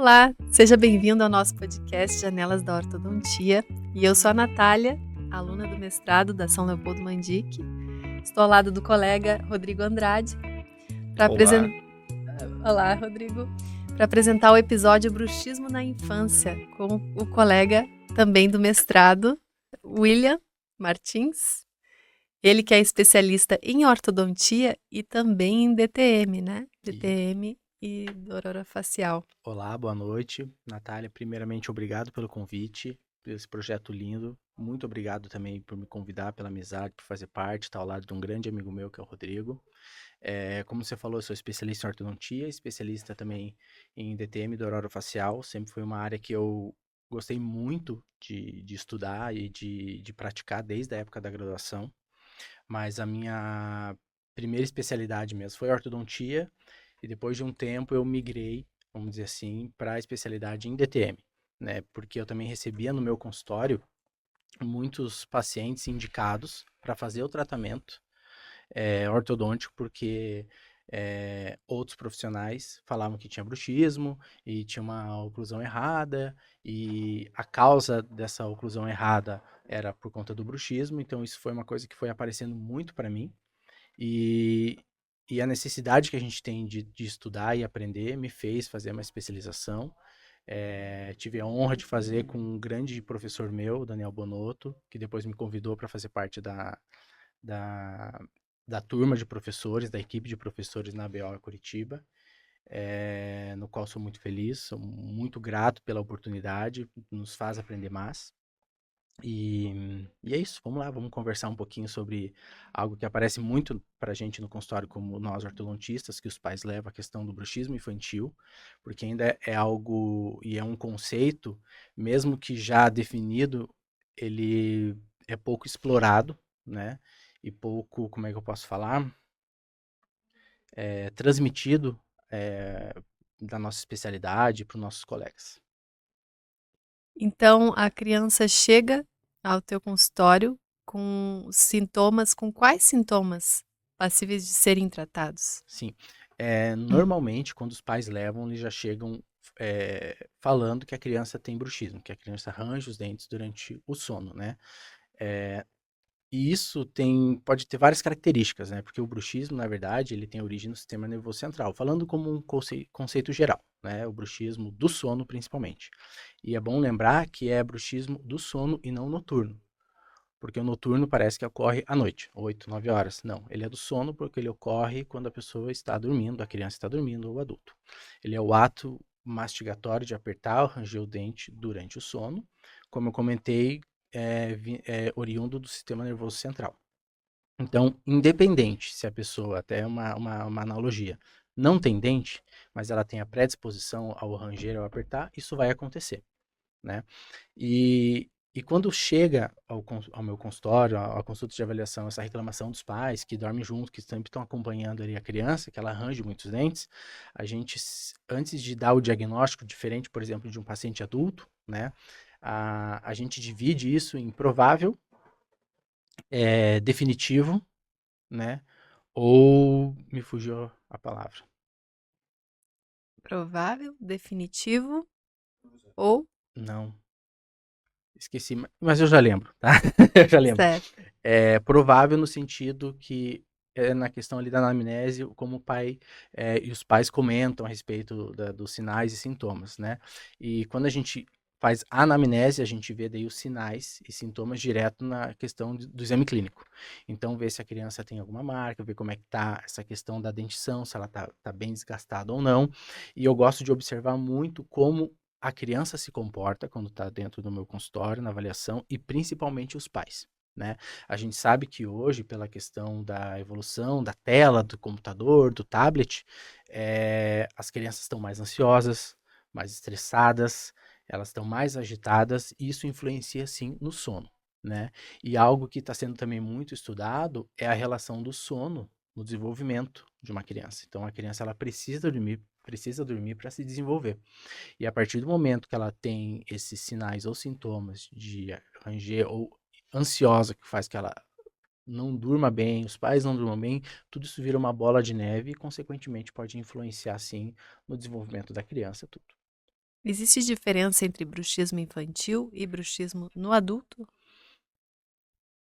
Olá, seja bem-vindo ao nosso podcast Janelas da Ortodontia. E eu sou a Natália, aluna do mestrado da São Leopoldo Mandic. Estou ao lado do colega Rodrigo Andrade para Olá. Olá, Rodrigo. Para apresentar o episódio Bruxismo na Infância com o colega também do mestrado, William Martins. Ele que é especialista em ortodontia e também em DTM, né? DTM e orofacial. Olá, boa noite. Natália, primeiramente, obrigado pelo convite, por esse projeto lindo. Muito obrigado também por me convidar, pela amizade, por fazer parte, estar ao lado de um grande amigo meu, que é o Rodrigo. Como você falou, eu sou especialista em ortodontia, especialista também em DTM do orofacial. Sempre foi uma área que eu gostei muito de estudar e de praticar desde a época da graduação. Mas a minha primeira especialidade mesmo foi ortodontia, e depois de um tempo eu migrei, vamos dizer assim, para a especialidade em DTM, né? Porque eu também recebia no meu consultório muitos pacientes indicados para fazer o tratamento ortodôntico, porque outros profissionais falavam que tinha bruxismo e tinha uma oclusão errada, e a causa dessa oclusão errada era por conta do bruxismo. Então isso foi uma coisa que foi aparecendo muito para mim, e, e a necessidade que a gente tem de estudar e aprender me fez fazer uma especialização. Tive a honra de fazer com um grande professor meu, Daniel Bonotto, que depois me convidou para fazer parte da, da turma de professores, da equipe de professores na ABO Curitiba, no qual sou muito feliz, sou muito grato pela oportunidade, nos faz aprender mais. E é isso, vamos lá, vamos conversar um pouquinho sobre algo que aparece muito pra gente no consultório, como nós ortodontistas, que os pais levam a questão do bruxismo infantil, porque ainda é algo e é um conceito, mesmo que já definido, ele é pouco explorado, né? E pouco, como é que eu posso falar? Transmitido da nossa especialidade para os nossos colegas. Então, a criança chega ao teu consultório com sintomas, com quais sintomas passíveis de serem tratados? Sim. Normalmente, quando os pais levam, eles já chegam falando que a criança tem bruxismo, que a criança arranja os dentes durante o sono, né? E isso pode ter várias características, né? Porque o bruxismo, na verdade, ele tem origem no sistema nervoso central, falando como um conceito geral, né? O bruxismo do sono, principalmente. E é bom lembrar que é bruxismo do sono e não noturno. Porque o noturno parece que ocorre à noite, 8, 9 horas. Não, ele é do sono porque ele ocorre quando a pessoa está dormindo, a criança está dormindo ou o adulto. Ele é o ato mastigatório de apertar ou ranger o dente durante o sono. Como eu comentei, é oriundo do sistema nervoso central. Então, independente se a pessoa, até uma analogia, não tem dente, mas ela tem a predisposição ao ranger ou apertar, isso vai acontecer, né? E quando chega ao meu consultório, à consulta de avaliação, essa reclamação dos pais que dormem junto, que sempre estão acompanhando ali a criança, que ela arranja muitos dentes, a gente, antes de dar o diagnóstico diferente, por exemplo, de um paciente adulto, né, a gente divide isso em provável, definitivo, né, ou me fugiu a palavra. Provável, definitivo ou Não, esqueci, mas eu já lembro, tá? Eu já lembro. certo? É provável no sentido que na questão ali da anamnese, como o pai e os pais comentam a respeito dos sinais e sintomas, né? E quando a gente faz a anamnese, a gente vê daí os sinais e sintomas direto na questão do exame clínico. Então, vê se a criança tem alguma marca, vê como é que tá essa questão da dentição, se ela tá bem desgastada ou não. E eu gosto de observar muito como a criança se comporta quando está dentro do meu consultório, na avaliação, e principalmente os pais, né? A gente sabe que hoje, pela questão da evolução da tela, do computador, do tablet, as crianças estão mais ansiosas, mais estressadas, elas estão mais agitadas, e isso influencia, sim, no sono, né? E algo que está sendo também muito estudado é a relação do sono no desenvolvimento de uma criança. Então, a criança ela precisa dormir para se desenvolver. E a partir do momento que ela tem esses sinais ou sintomas de ranger ou ansiosa, que faz que ela não durma bem, os pais não durmam bem, tudo isso vira uma bola de neve e, consequentemente, pode influenciar, sim, no desenvolvimento da criança, tudo. Existe diferença entre bruxismo infantil e bruxismo no adulto?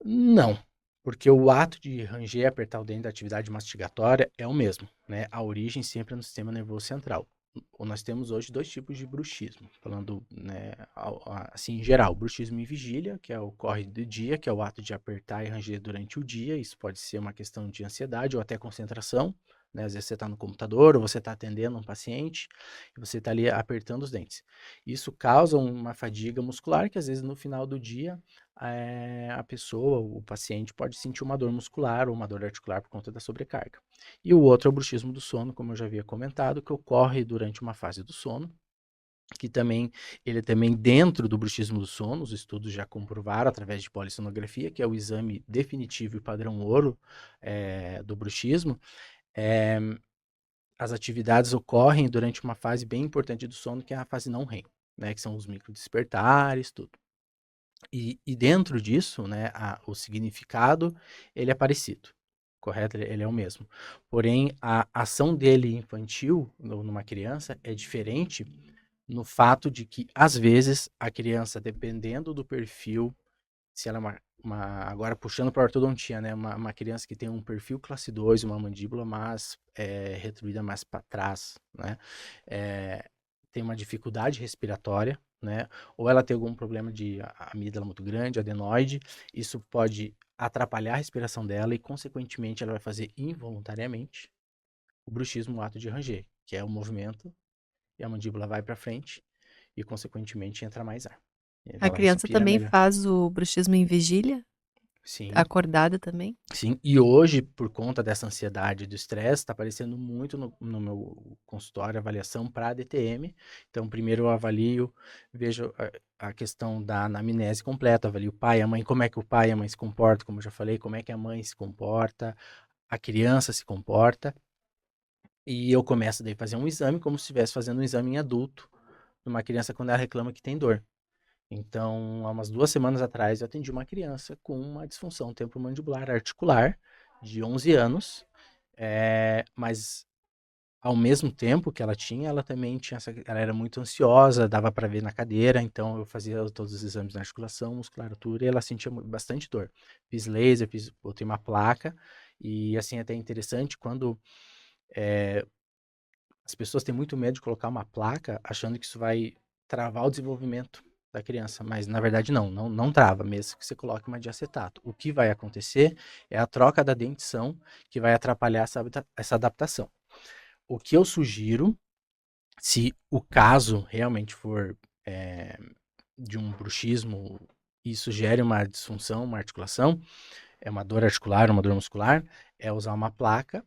Não, porque o ato de ranger e apertar o dente da atividade mastigatória é o mesmo, né? A origem sempre é no sistema nervoso central. Nós temos hoje dois tipos de bruxismo, falando, né, assim em geral, bruxismo em vigília, que ocorre do dia, que é o ato de apertar e ranger durante o dia. Isso pode ser uma questão de ansiedade ou até concentração, né? Às vezes você está no computador ou você está atendendo um paciente e você está ali apertando os dentes. Isso causa uma fadiga muscular que às vezes no final do dia a pessoa, o paciente, pode sentir uma dor muscular ou uma dor articular por conta da sobrecarga. E o outro é o bruxismo do sono, como eu já havia comentado, que ocorre durante uma fase do sono, que também, ele também dentro do bruxismo do sono, os estudos já comprovaram através de polissonografia, que é o exame definitivo e padrão ouro do bruxismo, é, as atividades ocorrem durante uma fase bem importante do sono, que é a fase não REM, né, que são os microdespertares, tudo. E dentro disso, né, o significado, ele é parecido, correto? Ele é o mesmo. Porém, a ação dele infantil, numa criança, é diferente no fato de que, às vezes, a criança, dependendo do perfil, se ela é agora puxando para a ortodontia, né, uma criança que tem um perfil classe 2, uma mandíbula mais retruída mais para trás, né, tem uma dificuldade respiratória, né, ou ela tem algum problema de amígdala muito grande, adenoide, isso pode atrapalhar a respiração dela e, consequentemente, ela vai fazer involuntariamente o bruxismo, o ato de ranger, que é o movimento, e a mandíbula vai para frente e, consequentemente, entra mais ar. A Ela criança respira também melhor. faz o bruxismo em vigília? Sim, Acordada também? sim. E hoje, por conta dessa ansiedade e do estresse, está aparecendo muito no meu consultório avaliação para DTM. Então, primeiro eu avalio, vejo a questão da anamnese completa, avalio o pai, a mãe, como é que o pai e a mãe se comportam, como eu já falei, como é que a mãe se comporta, a criança se comporta. E eu começo daí a fazer um exame, como se estivesse fazendo um exame em adulto, numa criança quando ela reclama que tem dor. Então, há umas 2 semanas atrás, eu atendi uma criança com uma disfunção temporomandibular articular de 11 anos, mas ao mesmo tempo que ela tinha, ela também tinha ela era muito ansiosa, dava para ver na cadeira, então eu fazia todos os exames na articulação, musculatura, e ela sentia bastante dor. Fiz laser, botei uma placa, e assim, até interessante, quando as pessoas têm muito medo de colocar uma placa, achando que isso vai travar o desenvolvimento da criança, mas na verdade não trava, mesmo que você coloque uma de acetato. O que vai acontecer é a troca da dentição que vai atrapalhar essa adaptação. O que eu sugiro, se o caso realmente for é, de um bruxismo, isso gere uma disfunção, uma articulação, é uma dor articular, uma dor muscular, é usar uma placa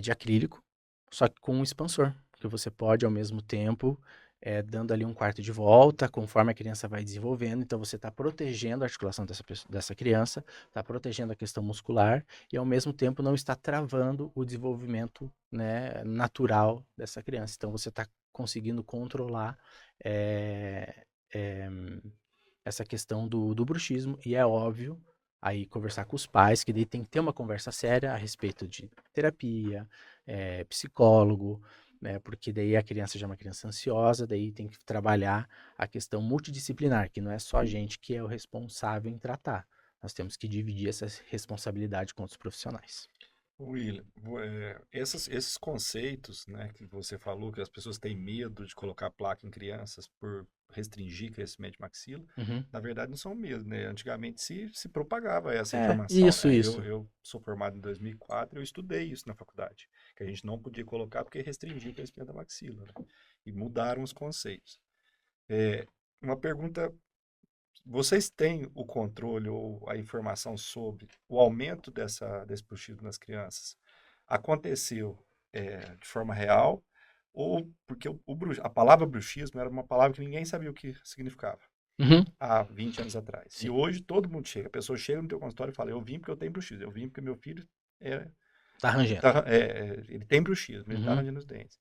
de acrílico, só que com um expansor, que você pode ao mesmo tempo dando ali um quarto de volta, conforme a criança vai desenvolvendo, então você está protegendo a articulação dessa criança, está protegendo a questão muscular e ao mesmo tempo não está travando o desenvolvimento, né, natural dessa criança. Então você está conseguindo controlar é, é, essa questão do bruxismo e é óbvio aí conversar com os pais, que daí tem que ter uma conversa séria a respeito de terapia, psicólogo, né, porque daí a criança já é uma criança ansiosa, daí tem que trabalhar a questão multidisciplinar, que não é só a gente que é o responsável em tratar. Nós temos que dividir essa responsabilidade com os profissionais. William, esses conceitos, né, que você falou, que as pessoas têm medo de colocar placa em crianças por restringir crescimento de maxila, Uhum. na verdade não são mesmo, né? Antigamente se propagava essa É, informação, isso, né? isso. Eu sou formado em 2004, eu estudei isso na faculdade, que a gente não podia colocar porque restringia o crescimento da maxila, né? E mudaram os conceitos. Uma pergunta: vocês têm o controle ou a informação sobre o aumento desse bruxismo nas crianças? Aconteceu de forma real ou porque a palavra bruxismo era uma palavra que ninguém sabia o que significava Uhum. há 20 anos atrás. E Sim. hoje todo mundo chega, a pessoa chega no teu consultório e fala: eu vim porque eu tenho bruxismo, eu vim porque meu filho Tá arranjando. ele tem bruxismo, ele está Uhum. arranjando os dentes.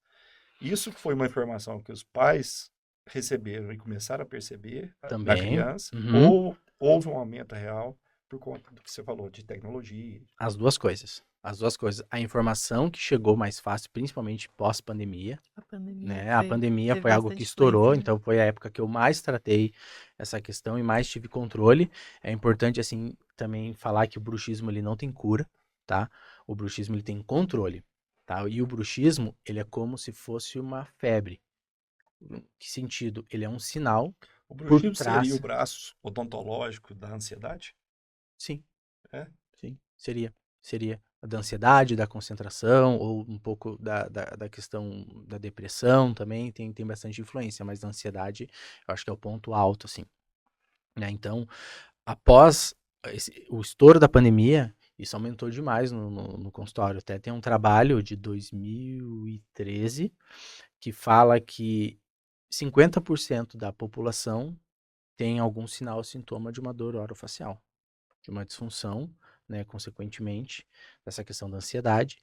Isso foi uma informação que os pais receberam e começaram a perceber na Também. criança, Uhum. ou houve um aumento real por conta do que você falou, de tecnologia? As duas coisas. As duas coisas. A informação que chegou mais fácil, principalmente pós-pandemia, A pandemia né? A pandemia teve foi algo que bastante estourou, influência, né? então foi a época que eu mais tratei essa questão e mais tive controle. É importante, assim, também falar que o bruxismo, ele não tem cura, tá? O bruxismo, ele tem controle, tá? E o bruxismo, ele é como se fosse uma febre. Em que sentido? Ele é um sinal O por bruxismo seria o trás. braço odontológico da ansiedade? Sim, É? sim, seria a da ansiedade, da concentração, ou um pouco da questão da depressão também, tem bastante influência, mas da ansiedade, eu acho que é o ponto alto, assim, né? Então, após o estouro da pandemia, isso aumentou demais no consultório. Até tem um trabalho de 2013 que fala que 50% da população tem algum sinal ou sintoma de uma dor orofacial, de uma disfunção, né, consequentemente, dessa questão da ansiedade,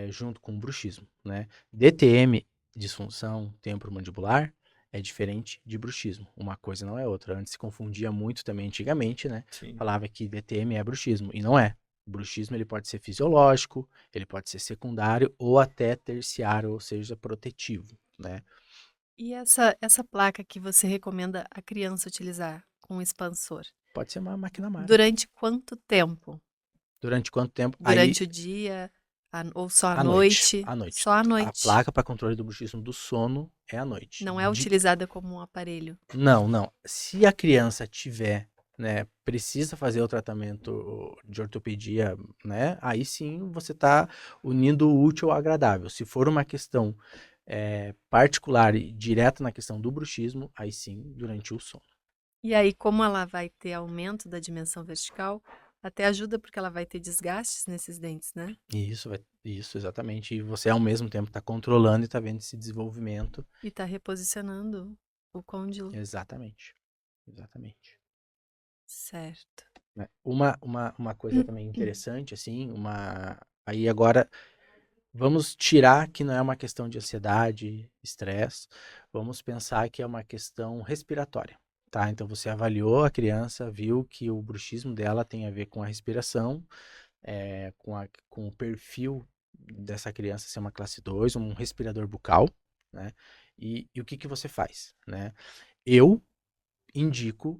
junto com o bruxismo, né? DTM, disfunção temporomandibular, é diferente de bruxismo. Uma coisa não é outra. Antes se confundia muito também antigamente, né? Sim. Falava que DTM é bruxismo, e não é. O bruxismo ele pode ser fisiológico, ele pode ser secundário ou até terciário, ou seja, protetivo, né? E essa placa que você recomenda a criança utilizar com o expansor, Pode ser uma máquina Mara. durante quanto tempo? Durante quanto tempo? Aí, Durante o dia ou só à à noite. noite? À noite. Só à A noite. placa para controle do bruxismo do sono é à noite. Não é utilizada como um aparelho. Não. Se a criança tiver, né, precisa fazer o tratamento de ortopedia, né, aí sim você está unindo o útil ao agradável. Se for uma questão particular e direta na questão do bruxismo, aí sim, durante o sono. E aí, como ela vai ter aumento da dimensão vertical, até ajuda porque ela vai ter desgastes nesses dentes, né? Isso, exatamente. E você, ao mesmo tempo, está controlando e está vendo esse desenvolvimento. E tá reposicionando o côndilo. Exatamente. Certo. Né? Uma coisa também interessante, assim, aí agora vamos tirar que não é uma questão de ansiedade, estresse, vamos pensar que é uma questão respiratória, tá? Então você avaliou a criança, viu que o bruxismo dela tem a ver com a respiração, com o perfil dessa criança ser uma classe 2, um respirador bucal, né? E o que você faz, né? Eu indico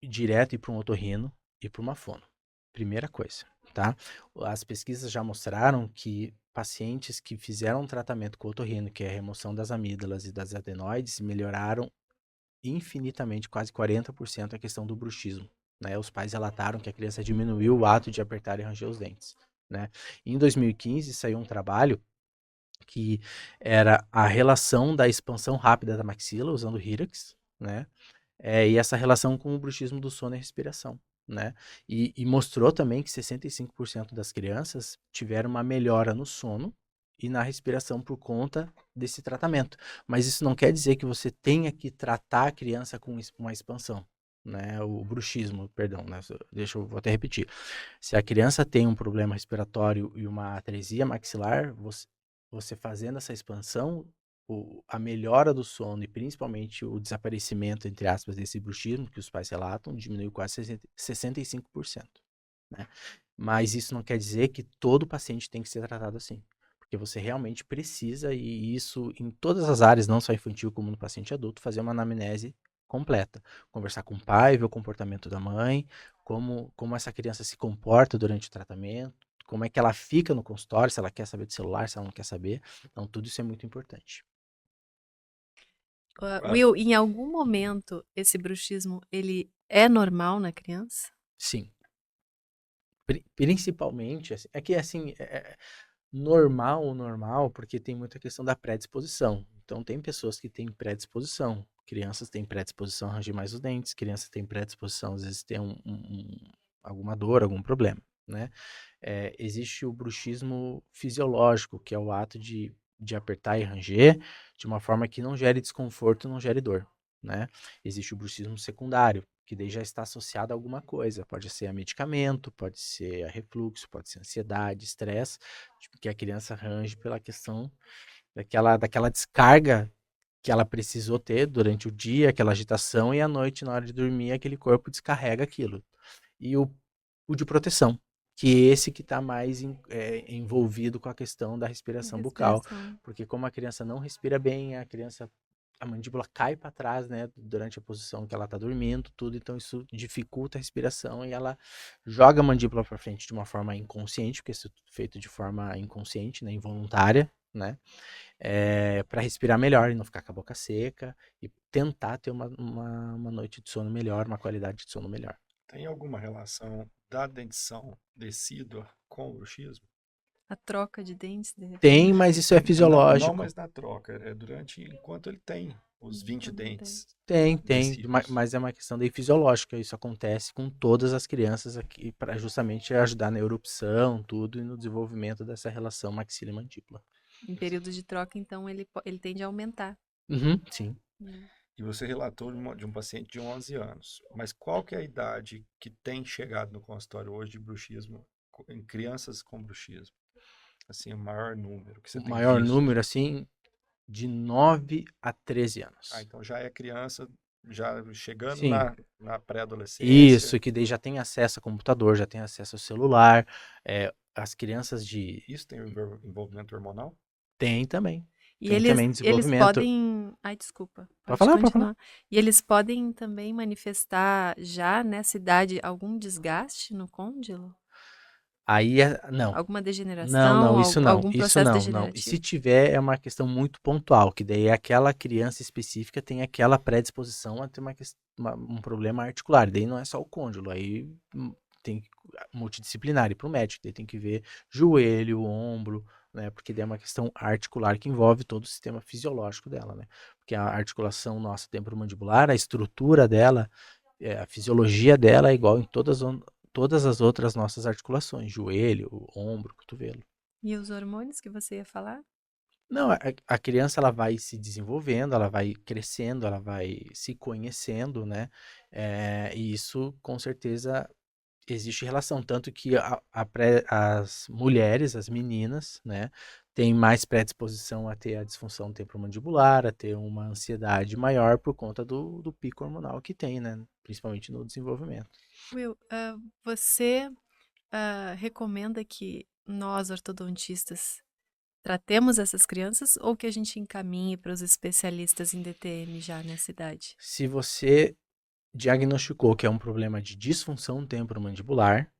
direto ir para um otorrino e para uma fono. Primeira coisa, tá? As pesquisas já mostraram que pacientes que fizeram um tratamento com otorrino, que é a remoção das amígdalas e das adenoides, melhoraram infinitamente, quase 40%, a questão do bruxismo. Né? Os pais relataram que a criança diminuiu o ato de apertar e ranger os dentes. Né? Em 2015 saiu um trabalho que era a relação da expansão rápida da maxila usando o Hirax, né? E essa relação com o bruxismo do sono e respiração, né? E mostrou também que 65% das crianças tiveram uma melhora no sono e na respiração por conta desse tratamento. Mas isso não quer dizer que você tenha que tratar a criança com uma expansão, né? O bruxismo, perdão, né? Vou até repetir. Se a criança tem um problema respiratório e uma atresia maxilar, você fazendo essa expansão, a melhora do sono e principalmente o desaparecimento, entre aspas, desse bruxismo que os pais relatam, diminuiu quase 65%. Né? Mas isso não quer dizer que todo paciente tem que ser tratado assim. Porque você realmente precisa, e isso em todas as áreas, não só infantil como no paciente adulto, fazer uma anamnese completa. Conversar com o pai, ver o comportamento da mãe, como essa criança se comporta durante o tratamento, como é que ela fica no consultório, se ela quer saber do celular, se ela não quer saber. Então, tudo isso é muito importante. Will, em algum momento esse bruxismo ele é normal na criança? Sim. Principalmente, assim, é que assim, normal, porque tem muita questão da predisposição. Então, tem pessoas que têm predisposição. Crianças têm predisposição a ranger mais os dentes, crianças têm predisposição, às vezes, ter alguma dor, algum problema, né? Existe o bruxismo fisiológico, que é o ato de apertar e ranger de uma forma que não gere desconforto, não gere dor, né? Existe o bruxismo secundário, que daí já está associado a alguma coisa. Pode ser a medicamento, pode ser a refluxo, pode ser ansiedade, estresse, que a criança range pela questão daquela descarga que ela precisou ter durante o dia, aquela agitação, e à noite, na hora de dormir, aquele corpo descarrega aquilo. E o de proteção, que esse que está mais envolvido com a questão da respiração bucal. Respiração. Porque como a criança não respira bem, a mandíbula cai para trás, né, durante a posição que ela está dormindo, tudo, então isso dificulta a respiração e ela joga a mandíbula para frente de uma forma inconsciente, porque isso é feito de forma inconsciente, né, involuntária, né, para respirar melhor e não ficar com a boca seca e tentar ter uma noite de sono melhor, uma qualidade de sono melhor. Tem alguma relação da dentição decídua com o bruxismo? A troca de dentes, de repente. Tem, mas isso é Não, fisiológico. mas na troca, enquanto ele tem os 20 Enquanto tem. dentes. Tem, decíduos. mas é uma questão daí fisiológica. Isso acontece com todas as crianças aqui, para justamente ajudar na erupção, tudo, e no desenvolvimento dessa relação maxila e mandíbula. Em período de troca, então, ele tende a aumentar. Uhum, sim. E você relatou de um paciente de 11 anos. Mas qual que é a idade que tem chegado no consultório hoje de bruxismo, em crianças com bruxismo? Assim, o maior número que você O tem maior visto. número, assim, de 9 a 13 anos. Ah, então já é criança, já chegando Sim. na pré-adolescência. Isso, que daí já tem acesso a computador, já tem acesso ao celular. As crianças de... Isso tem envolvimento hormonal? Tem também. E Tem também eles desenvolvimento. podem... Ai, desculpa. Pode falar, pode continuar. E eles podem também manifestar, já nessa idade, algum desgaste no côndilo? Aí, não. Alguma degeneração? Não, isso não. Algum Isso processo não. E degenerativo? se tiver, é uma questão muito pontual, que daí aquela criança específica tem aquela predisposição a ter um problema articular. Daí não é só o côndilo, aí tem multidisciplinar, ir para o médico, daí tem que ver joelho, ombro, né? Porque daí é uma questão articular que envolve todo o sistema fisiológico dela, né? Porque a articulação nossa temporomandibular, a estrutura dela, a fisiologia dela é igual em todas as outras nossas articulações, joelho, ombro, cotovelo. E os hormônios que você ia falar? Não, a criança ela vai se desenvolvendo, ela vai crescendo, ela vai se conhecendo, né? E isso com certeza existe relação, tanto que as mulheres, as meninas, né, têm mais predisposição a ter a disfunção temporomandibular, a ter uma ansiedade maior por conta do pico hormonal que tem, né? Principalmente no desenvolvimento. Will, você recomenda que nós, ortodontistas, tratemos essas crianças ou que a gente encaminhe para os especialistas em DTM já nessa idade? Se você diagnosticou que é um problema de disfunção temporomandibular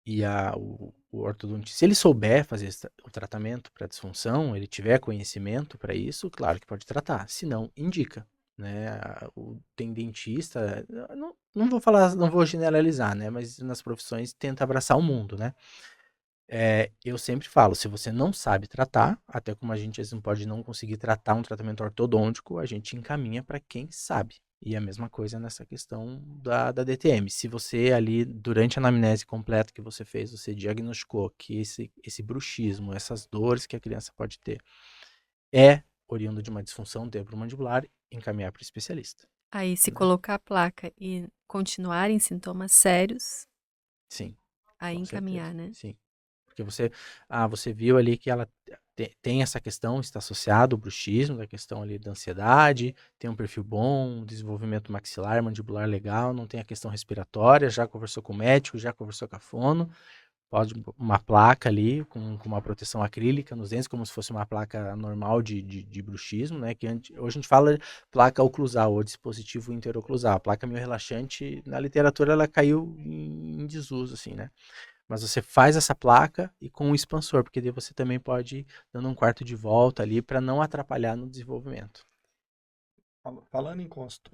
e o ortodontista, se ele souber fazer o tratamento para disfunção, ele tiver conhecimento para isso, claro que pode tratar. Se não, indica. Né? Tem dentista, não vou falar, não vou generalizar, né? Mas nas profissões tenta abraçar o mundo, né? Eu sempre falo, se você não sabe tratar, até como a gente às vezes não pode não conseguir tratar um tratamento ortodôntico, a gente encaminha para quem sabe. E a mesma coisa nessa questão da DTM. Se você ali, durante a anamnese completa que você fez, você diagnosticou que esse bruxismo, essas dores que a criança pode ter, é oriundo de uma disfunção temporomandibular, encaminhar para o especialista. Aí, se colocar a placa e continuar em sintomas sérios, sim, aí encaminhar, certeza. né? Sim. Porque você viu ali que ela tem essa questão, está associado ao bruxismo, da questão ali da ansiedade, tem um perfil bom, desenvolvimento maxilar, mandibular legal, não tem a questão respiratória, já conversou com o médico, já conversou com a fono, pode uma placa ali com uma proteção acrílica nos dentes, como se fosse uma placa normal de bruxismo, né? Que hoje a gente fala placa oclusal ou dispositivo interoclusal. A placa meio relaxante, na literatura ela caiu em desuso, assim, né? Mas você faz essa placa e com o expansor, porque daí você também pode ir dando um quarto de volta ali para não atrapalhar no desenvolvimento. Falando em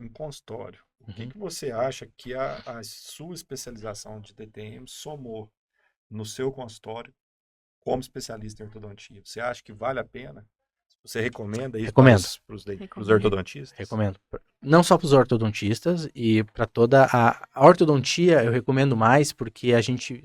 consultório, o que você acha que a sua especialização de DTM somou no seu consultório como especialista em ortodontia? Você acha que vale a pena? Você recomenda isso para os ortodontistas? Recomendo. Não só para os ortodontistas e para toda a ortodontia eu recomendo mais porque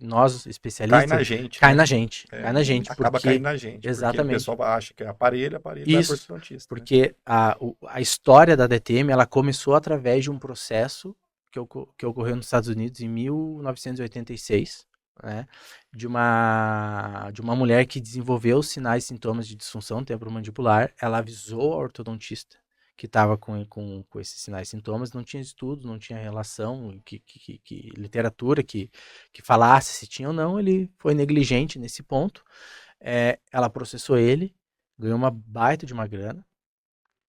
nós especialistas... Cai na gente. Cai na gente. Acaba caindo na gente. Exatamente. Porque o pessoal acha que é aparelho vai para o ortodontista. Porque a história da DTM ela começou através de um processo que ocorreu nos Estados Unidos em 1986, né, de uma mulher que desenvolveu sinais e sintomas de disfunção temporomandibular. Ela avisou a ortodontista que estava com esses sinais e sintomas, não tinha estudos, não tinha relação, literatura que falasse se tinha ou não, ele foi negligente nesse ponto. Ela processou ele, ganhou uma baita de uma grana,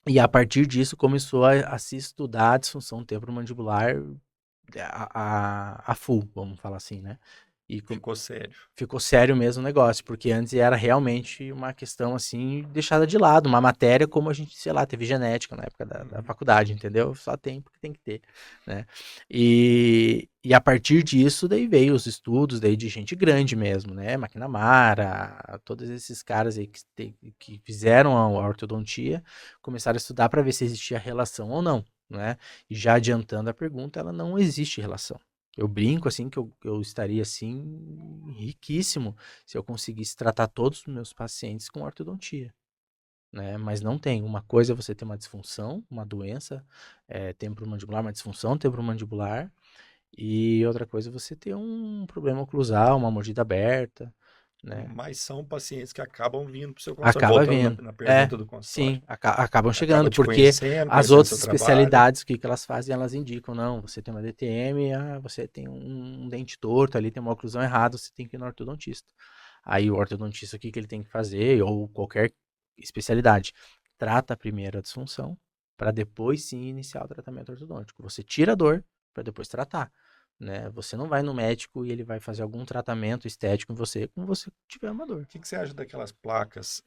e a partir disso começou a se estudar a disfunção temporomandibular a full, vamos falar assim, né? E Ficou sério. ficou sério mesmo o negócio, porque antes era realmente uma questão assim, deixada de lado, uma matéria como a gente, sei lá, teve genética na época da faculdade, entendeu? Só tem porque tem que ter, né? E a partir disso, daí veio os estudos daí de gente grande mesmo, né? McNamara, todos esses caras aí que fizeram a ortodontia, começaram a estudar para ver se existia relação ou não, né? E já adiantando a pergunta, ela não existe relação. Eu brinco, assim, que eu estaria, assim, riquíssimo se eu conseguisse tratar todos os meus pacientes com ortodontia, né? Mas não tem. Uma coisa é você ter uma disfunção, uma doença temporomandibular, uma disfunção temporomandibular, e outra coisa é você ter um problema oclusal, uma mordida aberta, né? Mas são pacientes que acabam vindo para o seu consultório. Acaba Voltando vindo. na pergunta do consultório. Sim, acabam chegando, Acaba te porque conhecendo, as conhecendo outras seu trabalho. especialidades, o que elas fazem, elas indicam, não, você tem uma DTM, você tem um dente torto ali, tem uma oclusão errada, você tem que ir no ortodontista. Aí o ortodontista, o que ele tem que fazer, ou qualquer especialidade, trata primeiro a disfunção, para depois sim iniciar o tratamento ortodôntico. Você tira a dor, para depois tratar. Né? Você não vai no médico e ele vai fazer algum tratamento estético em você quando você tiver uma dor. O que você acha daquelas placas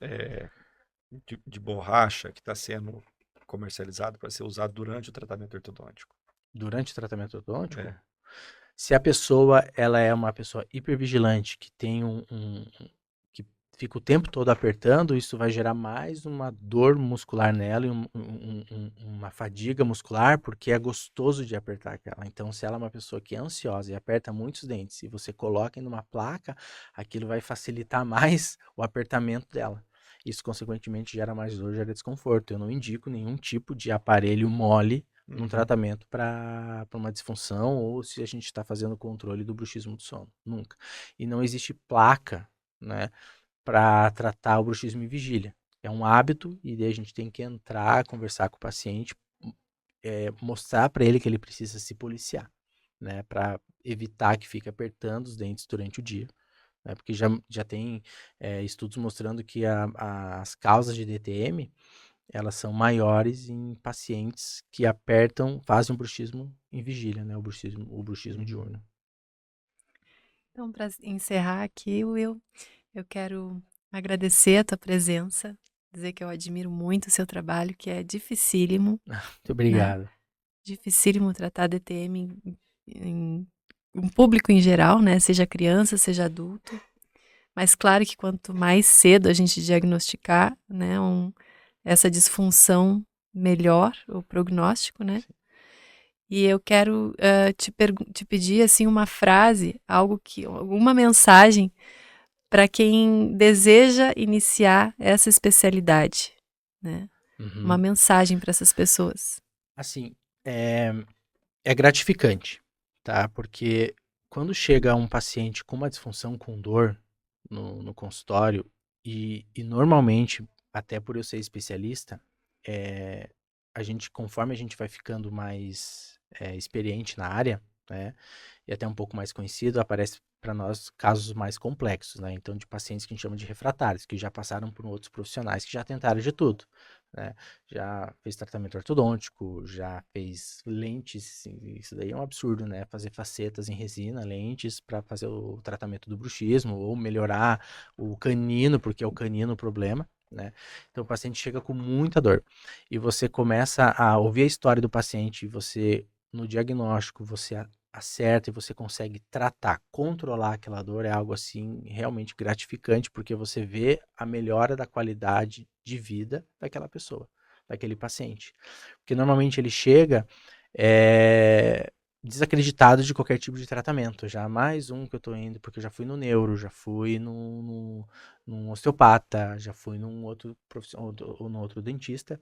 de borracha que está sendo comercializado para ser usado durante o tratamento ortodôntico? Durante o tratamento ortodôntico, É. se a pessoa ela é uma pessoa hipervigilante, que tem que fica o tempo todo apertando, isso vai gerar mais uma dor muscular nela e uma fadiga muscular, porque é gostoso de apertar aquela. Então, se ela é uma pessoa que é ansiosa e aperta muitos dentes, e você coloca em uma placa, aquilo vai facilitar mais o apertamento dela. Isso, consequentemente, gera mais dor, gera desconforto. Eu não indico nenhum tipo de aparelho mole num tratamento para uma disfunção ou se a gente está fazendo o controle do bruxismo do sono. Nunca. E não existe placa, né, para tratar o bruxismo em vigília. É um hábito e daí a gente tem que entrar, conversar com o paciente, mostrar para ele que ele precisa se policiar, né, para evitar que fique apertando os dentes durante o dia. Né, porque já tem estudos mostrando que as causas de DTM elas são maiores em pacientes que fazem um bruxismo em vigília, né? O bruxismo diurno. Então, para encerrar aqui, Will, eu quero agradecer a tua presença, dizer que eu admiro muito o seu trabalho, que é dificílimo, Muito obrigado. dificílimo tratar DTM em um público em geral, né? Seja criança, seja adulto. Mas claro que quanto mais cedo a gente diagnosticar, né, essa disfunção, melhor o prognóstico, né? Sim. E eu quero te pedir assim uma frase, alguma mensagem para quem deseja iniciar essa especialidade, né? Uhum. Uma mensagem para essas pessoas. Assim, é gratificante, tá? Porque quando chega um paciente com uma disfunção com dor no consultório, e normalmente, até por eu ser especialista, conforme a gente vai ficando mais experiente na área, né? E até um pouco mais conhecido, aparece para nós casos mais complexos, né? Então, de pacientes que a gente chama de refratários, que já passaram por outros profissionais que já tentaram de tudo, né? Já fez tratamento ortodôntico, já fez lentes, isso daí é um absurdo, né? Fazer facetas em resina, lentes para fazer o tratamento do bruxismo ou melhorar o canino, porque é o canino o problema, né? Então, o paciente chega com muita dor e você começa a ouvir a história do paciente, você no diagnóstico você acerta e você consegue tratar, controlar aquela dor, é algo assim realmente gratificante, porque você vê a melhora da qualidade de vida daquela pessoa, daquele paciente. Porque normalmente ele chega desacreditado de qualquer tipo de tratamento. Já mais um que eu tô indo, porque eu já fui no neuro, já fui num osteopata, já fui num outro profissional, ou num outro dentista.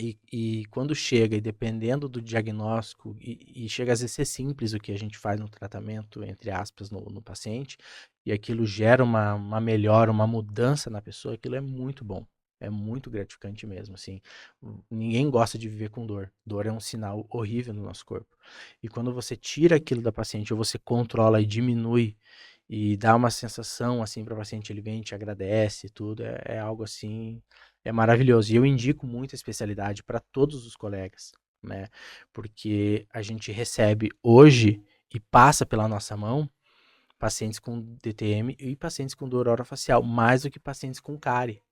E quando chega, e dependendo do diagnóstico, e chega às vezes ser simples o que a gente faz no tratamento, entre aspas, no paciente, e aquilo gera uma melhora, uma mudança na pessoa, aquilo é muito bom. É muito gratificante mesmo, assim. Ninguém gosta de viver com dor. Dor é um sinal horrível no nosso corpo. E quando você tira aquilo da paciente, ou você controla e diminui e dá uma sensação assim para o paciente, ele vem, te agradece e tudo, é algo assim, é maravilhoso. E eu indico muito a especialidade para todos os colegas, né? Porque a gente recebe hoje e passa pela nossa mão pacientes com DTM e pacientes com dor orofacial, mais do que pacientes com cárie.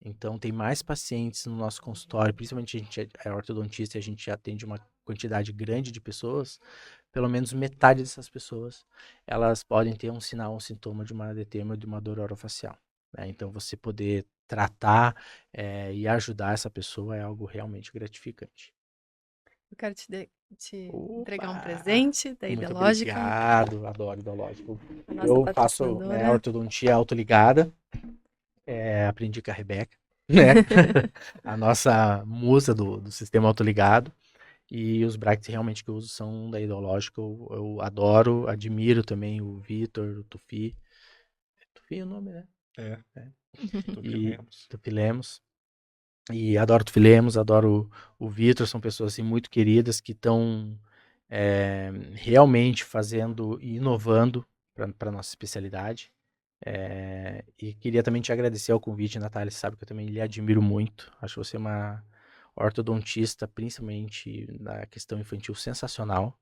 Então, tem mais pacientes no nosso consultório, principalmente a gente é ortodontista e a gente atende uma quantidade grande de pessoas, pelo menos metade dessas pessoas, elas podem ter um sinal, um sintoma de uma DTM ou de uma dor orofacial, né? Então, você poder tratar e ajudar essa pessoa é algo realmente gratificante. Eu quero te entregar um Opa! presente da Muito Ideológica, obrigado, adoro Ideológico. a nossa Eu faço patrocinadora. ortodontia autoligada, aprendi com a Rebeca, né? A nossa musa do sistema autoligado. E os brackets realmente que eu uso são da Ideológica. Eu adoro, admiro também o Vitor, o Tufi. Tufi é o nome, né? Tupi E Lemos. Tufi Lemos. E adoro Tufi Lemos, adoro o Vitor. São pessoas assim, muito queridas que estão realmente fazendo e inovando para a nossa especialidade. E queria também te agradecer ao convite, Natália. Você sabe que eu também lhe admiro muito. Acho você uma ortodontista, principalmente na questão infantil, sensacional.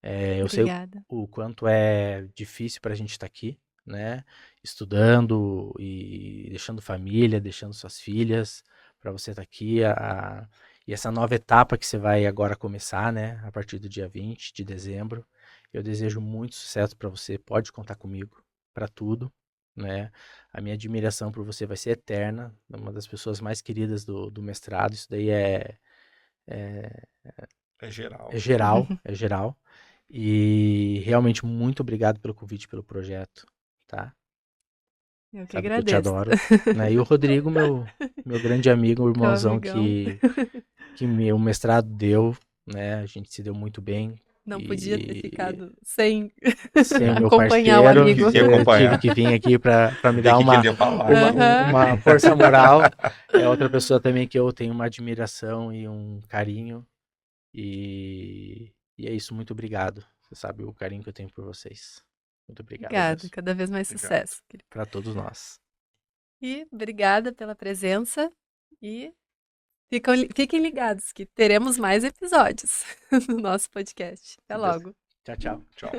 Eu sei Obrigada. o quanto é difícil para a gente estar aqui, né? Estudando e deixando família, deixando suas filhas, para você estar aqui. E essa nova etapa que você vai agora começar, né? A partir do dia 20 de dezembro. Eu desejo muito sucesso para você. Pode contar comigo para tudo, né? A minha admiração por você vai ser eterna. Uma das pessoas mais queridas do mestrado. Isso daí é Geral. é geral. E realmente muito obrigado pelo convite, pelo projeto, tá? Eu que Sabe que eu te agradeço. adoro, né? E o Rodrigo, meu grande amigo, o Teu irmãozão amigão. que o mestrado deu, né? A gente se deu muito bem. Não podia ter E ficado sem sem o meu acompanhar o parceiro, amigo. Quis ir eu tive acompanhar. que vir aqui para me Ver dar o que ele ia falar. Aham. uma força moral. É outra pessoa também que eu tenho uma admiração e um carinho. E é isso, muito obrigado. Você sabe o carinho que eu tenho por vocês. Muito obrigado Obrigada, mesmo. cada vez mais Obrigado. sucesso. Querido. Para todos nós. E obrigada pela presença e fiquem ligados que teremos mais episódios no nosso podcast. Até logo. Tchau, tchau. Tchau.